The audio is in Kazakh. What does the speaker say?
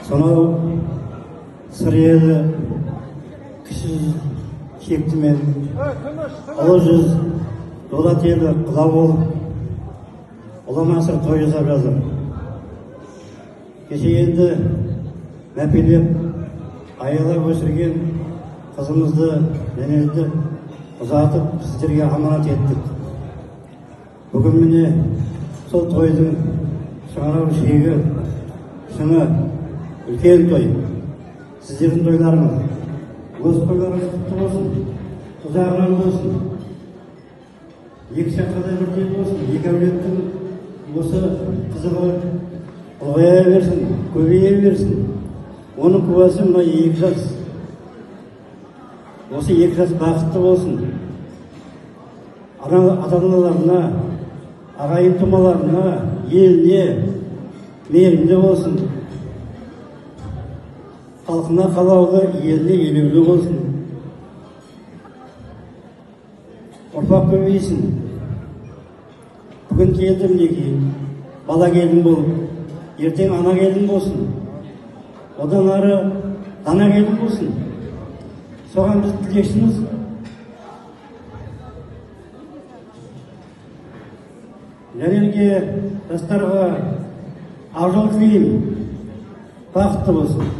Сонау сыр елі кіші кепті мен ұлы жүз дулат елі құла болып ұлан асыр той жасап жатыр. Кеше енді мәпелеп аялап өсірген қызымызды менелді ұзатып сіздерге аманат еттік. Бүгін міне сол тойдың шыңырау шегі шыңы үлкен той. Сіздердің тойларыңыз осы тойларыңыз құтты болсын, ұзағынан болсын, екі шаққадай бірдей болсын, екі әулеттің осы қызығы ұлғая берсін, көбейе берсін. Оның куәсі мына екі жас. Осы екі жас бақытты болсын. Ата-аналарына, ағайын тумаларына, еліне мейірімді болсын. Халқына қалаулы, еліне елеулі болсын. Ұрпақ көбейсін. Бүгін келдім мінекей, бала келін болып, ертең ана келін болсын. Одан ары дана келін болсын. Соған біз тілекшіміз. Жәнелге жастарға ақ жол тілеймін, бақытты болсын.